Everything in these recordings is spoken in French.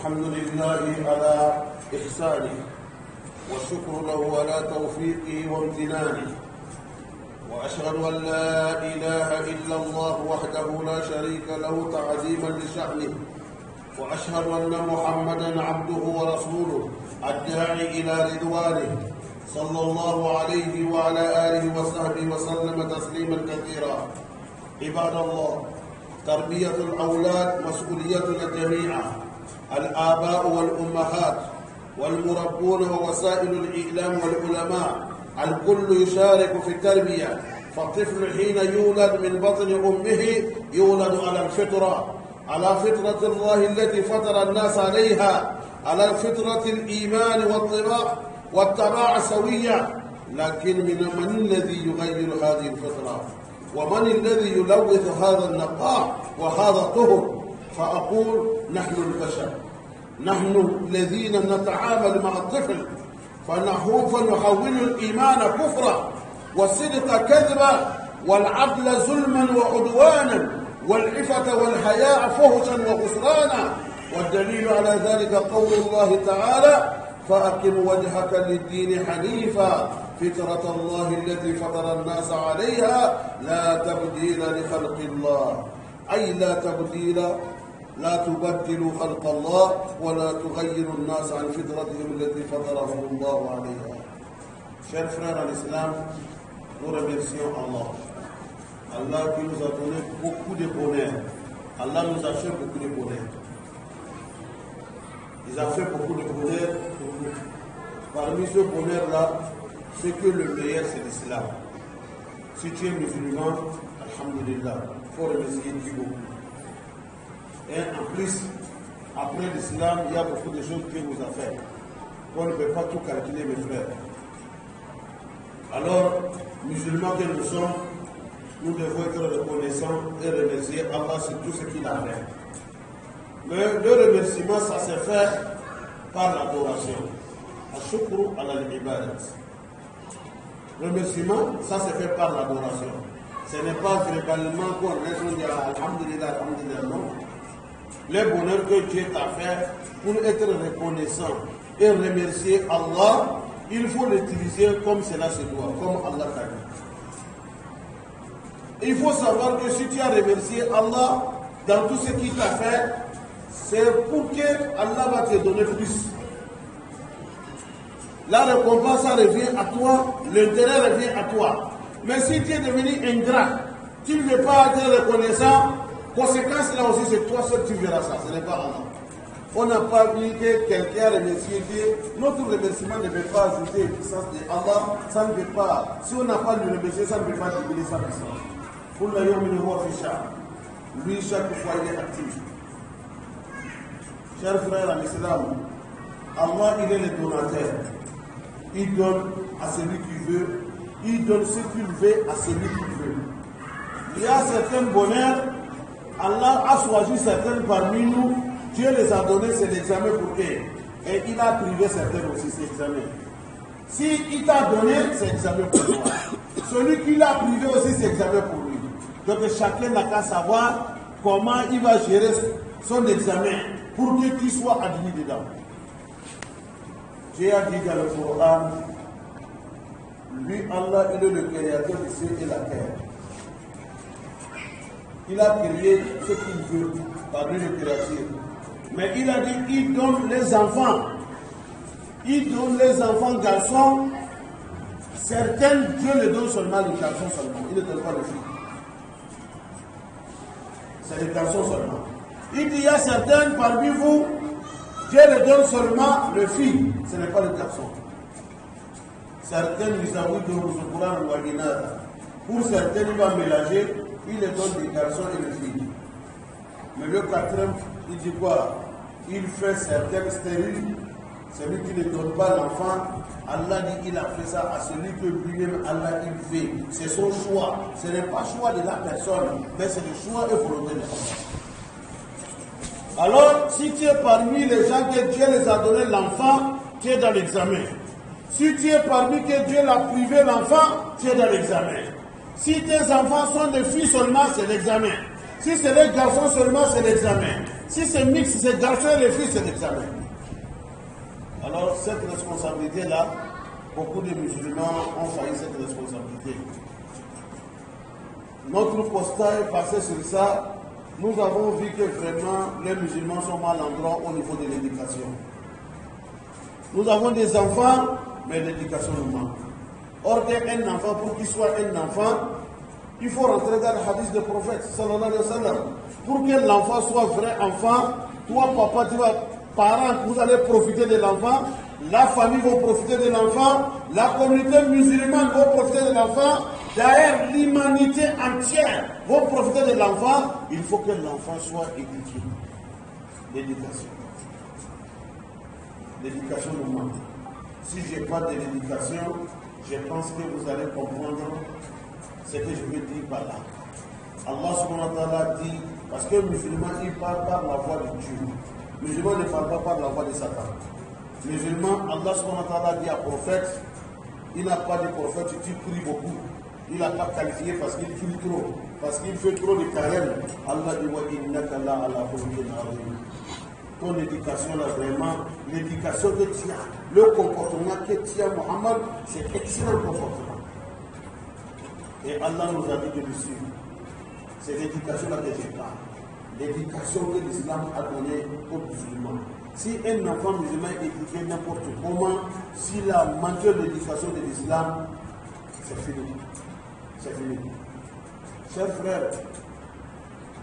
الحمد لله على إحسانه والشكر له على توفيقه وامتنانه وأشهد أن لا إله إلا الله وحده لا شريك له تعظيما لشأنه وأشهد أن محمدا عبده ورسوله الداعي إلى رضوانه صلى الله عليه وعلى آله وصحبه وسلم تسليما كثيرا. عباد الله، تربية الأولاد مسؤوليتنا جميعا، الآباء والأمهات والمربون ووسائل الإعلام والعلماء، الكل يشارك في التربية. فالطفل حين يولد من بطن أمه يولد على الفطرة، على فطرة الله التي فطر الناس عليها، على فطرة الإيمان والطباع سوية. لكن من الذي يغير هذه الفطرة؟ ومن الذي يلوث هذا النقاء وهذا الطهر؟ فأقول نحن البشر، نحن الذين نتعامل مع الطفل فنحول الإيمان كفرا، والصدق كذبا، والعدل ظلما وعدوانا، والعفة والحياء فهشا وخسرانا. والدليل على ذلك قول الله تعالى: فأقم وجهك للدين حنيفا فطرة الله التي فطر الناس عليها لا تبديل لخلق الله. أي لا تبديل، لا تبدلوا خلق الله ولا تغيروا الناس عن فطرتهم التي فطرهم الله عليها. Chers frères en islam, nous remercions Allah. Allah qui nous a donné beaucoup de bonheur. Allah nous a fait beaucoup de bonheur. Il a fait beaucoup de bonheur pour nous. Parmi ce bonheur-là, c'est que le meilleur c'est l'islam. Si tu es musulman, alhamdulillah, il faut remercier Dieu beaucoup. Et en plus, après l'islam, il y a beaucoup de choses qu'il nous a fait. On ne peut pas tout calculer, mes frères. Alors, musulmans que nous sommes, nous devons être reconnaissants et remercier Allah sur tout ce qu'il a fait. Mais le remerciement, ça se fait par l'adoration. Ashukru ala al-ibadat. Remerciement, ça se fait par l'adoration. Ce n'est pas verbalement qu'on reste on dit alhamdulillah, alhamdulillah, non. Les bonheurs que Dieu t'a fait, pour être reconnaissant et remercier Allah, il faut l'utiliser comme cela se doit, comme Allah t'a dit. Il faut savoir que si tu as remercié Allah dans tout ce qu'il t'a fait, c'est pour que Allah va te donner plus. La récompense revient à toi, l'intérêt revient à toi. Mais si tu es devenu ingrat, tu ne veux pas être reconnaissant, conséquence là aussi c'est toi seul qui verras ça, ce n'est pas Allah. On n'a pas vu que quelqu'un a remercié Dieu. Notre remerciement ne veut pas ajouter la puissance de Allah, ça ne veut pas. Si on n'a pas de remercier, ça ne veut pas diminuer sa puissance. Pour le lui, chaque fois il est actif. Chers frères en islam, Allah il est le donateur. Il donne à celui qui veut, il donne ce qu'il veut à celui qui veut. Il y a certains bonheurs, Allah a choisi certains parmi nous, Dieu les a donnés, c'est l'examen pour eux. Et il a privé certains aussi, c'est l'examen. Si il t'a donné, c'est l'examen pour toi. Celui qui l'a privé aussi, c'est l'examen pour lui. Donc chacun n'a qu'à savoir comment il va gérer son examen pour que tu sois admis dedans. Dieu a dit dans le Coran, lui, Allah, il est le créateur du ciel et la terre. Il a créé ce qu'il veut parmi les créatures. Mais il a dit, il donne les enfants. Il donne les enfants garçons. Certains, Dieu les donne seulement les garçons seulement. Il ne donne pas les filles. C'est les garçons seulement. Il dit, il y a certains parmi vous, Dieu les donne seulement les filles. Ce n'est pas les garçons. Certains, ils avouent que vous êtes courant ou aguinada. Pour certains, il va mélanger, il les donne des garçons et des filles. Mais le quatrième, il dit quoi? Il fait certaines stériles. Celui qui ne donne pas l'enfant, Allah dit qu'il a fait ça à celui que lui-même Allah il fait. C'est son choix. Ce n'est pas le choix de la personne, mais c'est le choix et volonté de Allah. Alors, si tu es parmi les gens que Dieu les a donné l'enfant, tu es dans l'examen. Si tu es parmi que Dieu l'a privé l'enfant, tu es dans l'examen. Si tes enfants sont des filles seulement, c'est l'examen. Si c'est les garçons seulement, c'est l'examen. Si c'est mixte, c'est garçons et les filles, c'est l'examen. Alors, cette responsabilité-là, beaucoup de musulmans ont failli cette responsabilité. Notre constat est passé sur ça. Nous avons vu que vraiment, les musulmans sont mal en droit au niveau de l'éducation. Nous avons des enfants, mais l'éducation nous manque. Or, qu'un enfant, pour qu'il soit un enfant, il faut rentrer dans le hadith du prophète, sallallahu alayhi wa sallam. Pour que l'enfant soit vrai enfant, toi, papa, tu vas, parents, vous allez profiter de l'enfant, la famille va profiter de l'enfant, la communauté musulmane va profiter de l'enfant, d'ailleurs, l'humanité entière va profiter de l'enfant. Il faut que l'enfant soit éduqué. L'éducation. L'éducation nous manque. Si je parle de l'éducation, je pense que vous allez comprendre ce que je veux dire par là. Allah subhanahu wa ta'ala dit, parce que le musulman, il parle par la voix de Dieu. Le musulman ne parle pas par la voix de Satan. Le musulman, Allah subhanahu wa ta'ala dit à prophète, il n'a pas de prophète, tu pries beaucoup. Il n'a pas qualifié parce qu'il crie trop, parce qu'il fait trop de carême. Allah dit, wa innaka la ala khuluqin azim. Ton éducation là, vraiment, l'éducation que tu as, le comportement que tu as, Mohammed, c'est excellent comportement. Et Allah nous a dit de le suivre. C'est l'éducation là que je parle. L'éducation que l'islam a donnée aux musulmans. Si un enfant musulman est éduqué n'importe comment, s'il a manqué l'éducation de l'islam, c'est fini. C'est fini. Chers frères,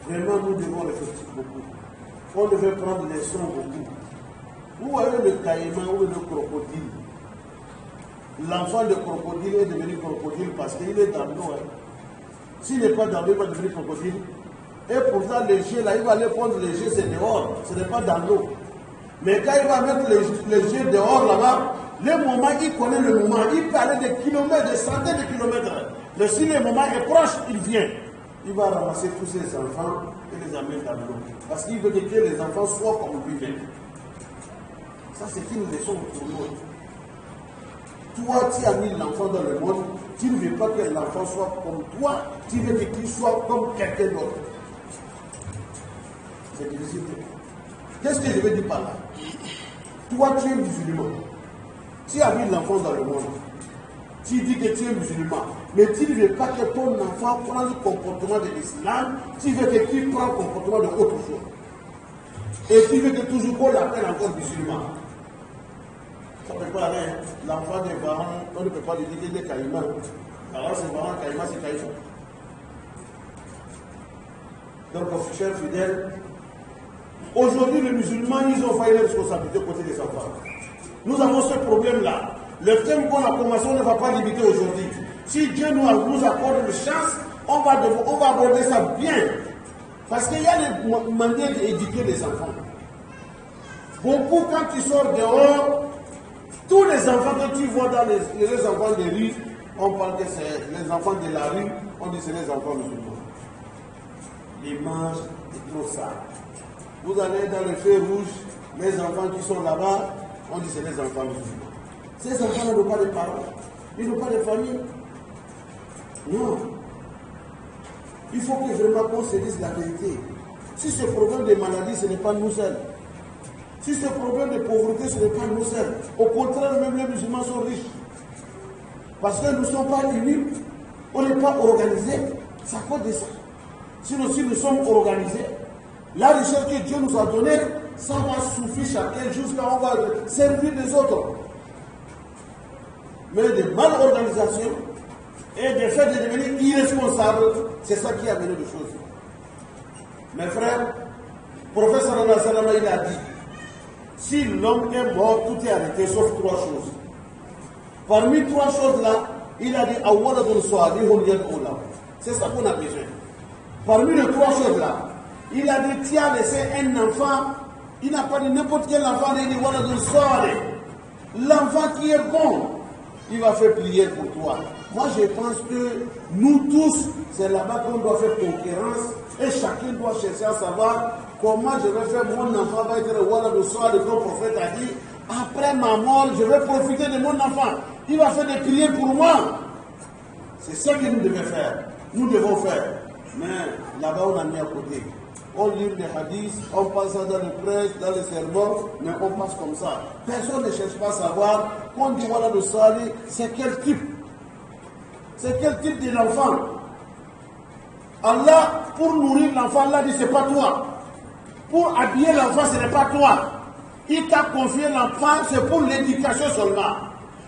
vraiment nous devons réfléchir beaucoup. On devait prendre les sons beaucoup. Vous voyez le caïman ou le crocodile. L'enfant de crocodile est devenu crocodile parce qu'il est dans l'eau. S'il n'est pas dans l'eau, il va devenir crocodile. Et pourtant, les jeux, là, il va aller prendre les jeux, c'est dehors. Ce n'est pas dans l'eau. Mais quand il va mettre les jeux dehors, là-bas, le moment, il connaît le moment. Il peut aller des kilomètres, des centaines de kilomètres. Mais si le moment est proche, il vient. Il va ramasser tous ses enfants et les amener dans l'eau. Parce qu'il veut que les enfants soient comme lui-même. Ça, c'est une leçon pour nous. Toi, tu as mis l'enfant dans le monde, tu ne veux pas que l'enfant soit comme toi, tu veux qu'il soit comme quelqu'un d'autre. C'est difficile. Qu'est-ce que je veux dire par là? Toi, tu es musulman. Tu as mis l'enfant dans le monde. Tu dis que tu es musulman. Mais tu ne veux pas que ton enfant prenne le comportement de l'islam, tu veux que tu prenne le comportement de autre chose. Et tu veux que toujours qu'on l'appelle encore musulman. Ça ne peut pas aller. L'enfant des parents, on ne peut pas lui dire qu'il est caïman. Alors ses parents, caïman, c'est caïman. Donc, chers fidèles, aujourd'hui, les musulmans, ils ont failli les responsabilités côté des enfants. Nous avons ce problème-là. Le thème qu'on a commencé, on ne va pas limiter aujourd'hui. Si Dieu nous accorde une chance, on va aborder ça bien. Parce qu'il y a des manières d'éduquer les enfants. Beaucoup, quand tu sors dehors, tous les enfants que tu vois dans les enfants des rues, on parle que c'est les enfants de la rue, on dit que c'est les enfants musulmans. L'image est trop sale. Vous allez dans le feu rouge, les enfants qui sont là-bas, on dit que c'est les enfants musulmans. Ces enfants n'ont pas de parents, ils n'ont pas de famille. Non. Il faut que vraiment qu'on se dise la vérité. Si ce problème de maladie, ce n'est pas nous seuls. Si ce problème de pauvreté, ce n'est pas nous seuls. Au contraire, même les musulmans sont riches. Parce que nous ne sommes pas unis, on n'est pas organisés. C'est à cause de ça. Sinon, si nous sommes organisés, la richesse que Dieu nous a donnée, ça va suffire chacun jusqu'à on va servir les autres. Mais de mal-organisation et de fait de devenir irresponsable, c'est ça qui a mené les choses. Mes frères, le prophète sallallahu alayhi wa sallam, il a dit, si l'homme est mort, tout est arrêté sauf trois choses. Parmi trois choses-là, il a dit, c'est ça qu'on a besoin. Parmi les trois choses-là, il a dit, tu as laissé un enfant, il n'a pas dit n'importe quel enfant, il a dit, l'enfant qui est bon, il va faire prière pour toi. Moi, je pense que nous tous, c'est là-bas qu'on doit faire concurrence et chacun doit chercher à savoir comment je vais faire mon enfant va être le soir, le grand prophète a dit, après ma mort, je vais profiter de mon enfant. Il va faire des prières pour moi. C'est ça que nous devons faire. Nous devons faire. Mais là-bas, on a mis à côté. On lit les hadiths, on passe ça dans les prêches, dans les sermons, mais on passe comme ça. Personne ne cherche pas à savoir qu'on dit voilà le salut, c'est quel type. C'est quel type de l'enfant. Allah, pour nourrir l'enfant, Allah dit c'est pas toi. Pour habiller l'enfant, ce n'est pas toi. Il t'a confié l'enfant, c'est pour l'éducation seulement.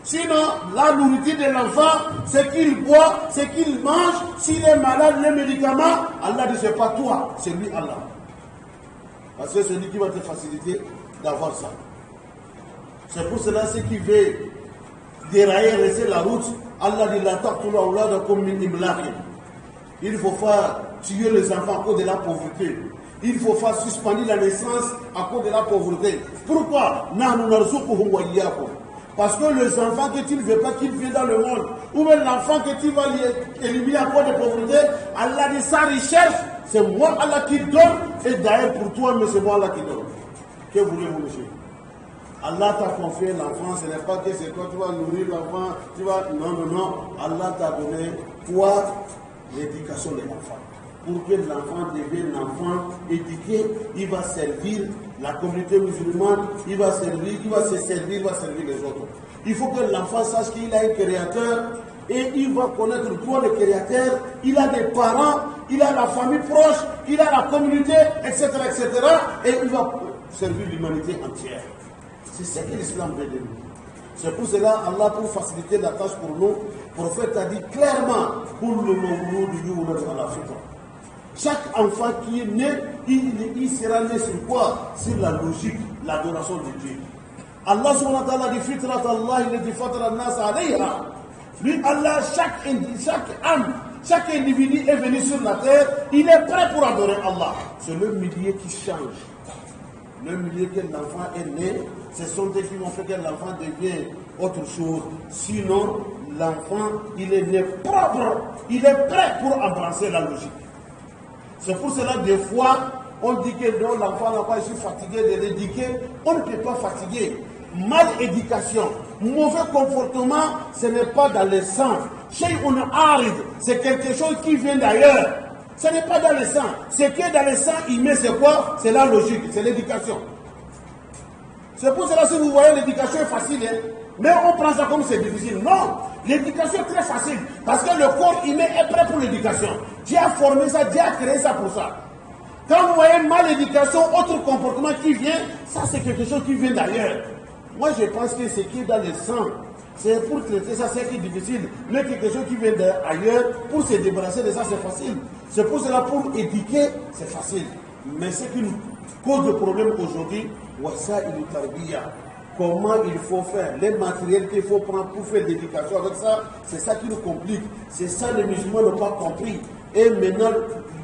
Sinon, la nourriture de l'enfant, c'est qu'il boit, c'est qu'il mange. S'il est malade, les médicaments, Allah dit c'est pas toi, c'est lui Allah. Parce que c'est lui qui va te faciliter d'avoir ça. C'est pour cela, ceux qui veulent dérailler, laisser la route, Allah dit la taqtulu awladakum min imlaqin. Il faut faire tuer les enfants à cause de la pauvreté. Il faut faire suspendre la naissance à cause de la pauvreté. Pourquoi? Nahnu narzuquhum wa iyyakum. Parce que les enfants que tu ne veux pas qu'ils viennent dans le monde, ou même l'enfant que tu vas éliminer à cause de pauvreté, Allah dit sa richesse, c'est moi Allah qui donne, et d'ailleurs pour toi, mais c'est moi Allah qui donne. Que voulez-vous, monsieur? Allah t'a confié l'enfant, ce n'est pas que c'est toi, tu vas nourrir l'enfant, tu vas... Non, non, non. Allah t'a donné, toi, l'éducation de l'enfant. Pour que l'enfant devienne un enfant éduqué, il va servir la communauté musulmane, il va servir, il va se servir, il va servir les autres. Il faut que l'enfant sache qu'il a un créateur et il va connaître toi le créateur, il a des parents, il a la famille proche, il a la communauté, etc., etc. Et il va servir l'humanité entière. C'est ce que l'islam veut de nous. C'est pour cela, Allah, pour faciliter la tâche pour nous, le prophète a dit clairement, pour le mawlud yulad ala fitra. Chaque enfant qui est né, il sera né sur quoi? Sur la logique, l'adoration de Dieu. Allah subhanahu wa ta'ala dit fitrat Allah, il dit fatra nas alayha. Lui, Allah, chaque âme, chaque individu est venu sur la terre, il est prêt pour adorer Allah. C'est le milieu qui change. Le milieu que l'enfant est né, ce sont eux qui vont faire que l'enfant devienne autre chose. Sinon, l'enfant, il est né propre, il est prêt pour embrasser la logique. C'est pour cela, des fois, on dit que l'enfant n'a pas été fatigué de l'éduquer. On ne peut pas fatiguer. Mal éducation, mauvais comportement, ce n'est pas dans le sang. Shay'un arid, c'est quelque chose qui vient d'ailleurs. Ce n'est pas dans le sang. Ce qui est dans le sang, il met c'est quoi? C'est la logique, c'est l'éducation. C'est pour cela, si vous voyez, l'éducation est facile, hein? Mais on prend ça comme c'est difficile. Non, l'éducation est très facile. Parce que le corps humain est prêt pour l'éducation. Dieu a formé ça, Dieu a créé ça pour ça. Quand vous voyez mal l'éducation, autre comportement qui vient, ça c'est quelque chose qui vient d'ailleurs. Moi je pense que ce qui est dans le sang, c'est pour traiter ça, c'est difficile. Mais quelque chose qui vient d'ailleurs, pour se débarrasser de ça, c'est facile. C'est pour cela, pour éduquer, c'est facile. Mais ce qui nous cause de problème aujourd'hui, comment il faut faire, les matériels qu'il faut prendre pour faire l'éducation avec ça, c'est ça qui nous complique. C'est ça les musulmans n'ont pas compris. Et maintenant,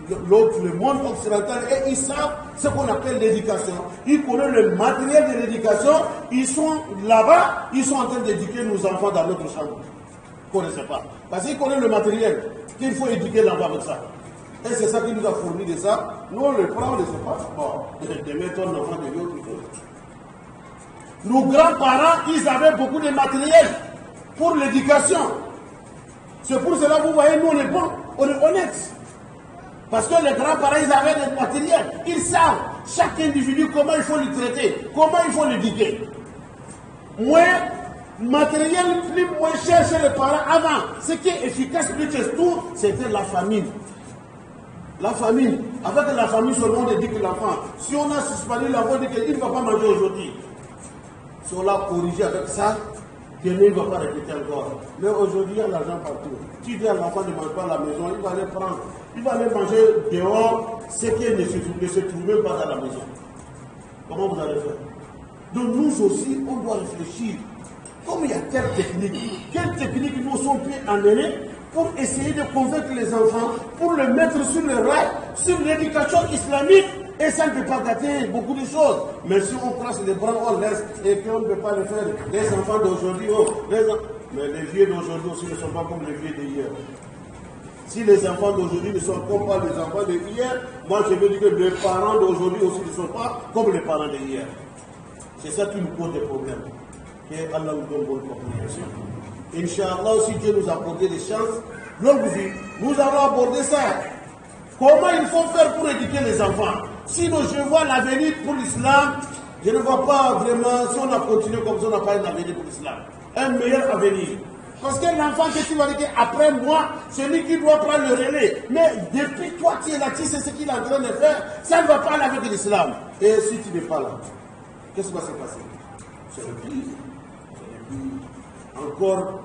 le monde occidental, et ils savent ce qu'on appelle l'éducation. Ils connaissent le matériel de l'éducation, ils sont là-bas, ils sont en train d'éduquer nos enfants dans notre chambre. Ils ne connaissent pas. Parce qu'ils connaissent le matériel qu'il faut éduquer l'enfant avec ça. Et c'est ça qui nous a fourni de ça. Nous, on le prend, on ne sait pas. Bon, de mettre un enfant de l'autre. Nos grands-parents, ils avaient beaucoup de matériel pour l'éducation. C'est pour cela que vous voyez, nous, on est bons, on est honnêtes. Parce que les grands-parents, ils avaient des matériels. Ils savent, chaque individu, comment il faut le traiter, comment il faut l'éduquer. Moins matériel, plus moins cher chez les parents avant. Ce qui est efficace, plus que tout, c'était la famille. La famille. Avec la famille seulement, on éduque l'enfant. Si on a suspendu l'enfant, on dit qu'il ne va pas manger aujourd'hui. Si on l'a corrigé avec ça, demain, il ne va pas répéter encore. Mais aujourd'hui, il y a l'argent partout. Tu dis à l'enfant ne mange pas à la maison, il va aller prendre. Il va aller manger dehors, ce qui ne se trouve même pas dans la maison. Comment vous allez faire? Donc nous aussi, on doit réfléchir. Comme il y a telle technique, quelle technique nous sommes pu emmener pour essayer de convaincre les enfants, pour le mettre sur le rail, sur l'éducation islamique, et ça ne peut pas gâter beaucoup de choses. Mais si on trace les bras, on laisse, et qu'on ne peut pas le faire, les enfants d'aujourd'hui, mais les vieux d'aujourd'hui aussi ne sont pas comme les vieux d'hier. Si les enfants d'aujourd'hui ne sont comme pas les enfants d'hier, moi je veux dire que les parents d'aujourd'hui aussi ne sont pas comme les parents d'hier. C'est ça qui nous pose des problèmes. Que Allah nous donne bonne compréhension. Inch'Allah, si Dieu nous a accordé des chances, nous allons aborder ça. Comment il faut faire pour éduquer les enfants? Sinon, je vois l'avenir pour l'islam. Je ne vois pas vraiment, si on a continué comme ça, on n'a pas un avenir pour l'islam. Un meilleur avenir. Parce que l'enfant que tu vas dire après moi, c'est lui qui doit prendre le relais. Mais depuis toi qui es là, tu sais ce qu'il est en train de faire, ça ne va pas aller avec l'islam. Et si tu n'es pas là, qu'est-ce qui va se passer? C'est le pire. Encore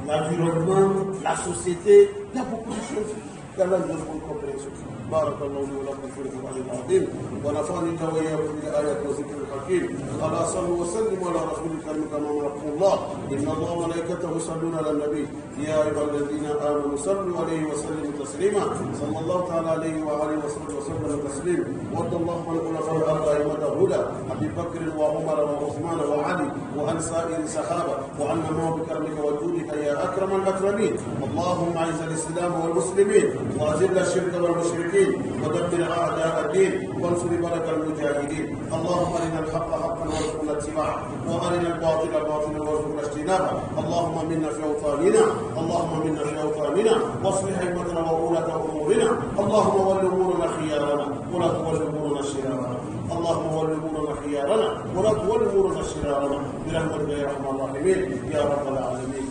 l'environnement, la société, il y a beaucoup de choses. qu'Allah nous donne compréhension. بارك الله لي ولكم في القرآن العظيم ونفعني وإياكم بالآيات والذكر الحكيم. ألا صلوا وسلموا على رسول الكريم كما أمركم الله. إن الله وملائكته يصلون على النبي يا أيها الذين آمنوا صلوا عليه وسلموا تسليما. صلى الله تعالى عليه وآله وصحبه وسلم تسليما. وارض اللهم عن الخلفاء الأربعة الهدى أبي بكر وعمر وعثمان وعلي وعن سائر الصحابة وعنا معه بكرمك وجودك يا أكرم الأكرمين. اللهم أعز الإسلام والمسلمين وأذل الشرك والمشركين ودمر أعداء الدين وانصر بلد المجاهدين. اللهم أرنا الحق حقا وارزقنا اتباعه وأرنا الباطل باطلا وارزقنا اجتنابه. اللهم منا في أوطاننا اللهم منا في أوطاننا واصلح أئمتنا وولاة أمورنا. اللهم ول أمورنا خيارنا ولا تول أمورنا شرارنا. اللهم ول أمورنا خيارنا ولا تول أمورنا شرارنا برحمتك يا أرحم الراحمين يا رب العالمين.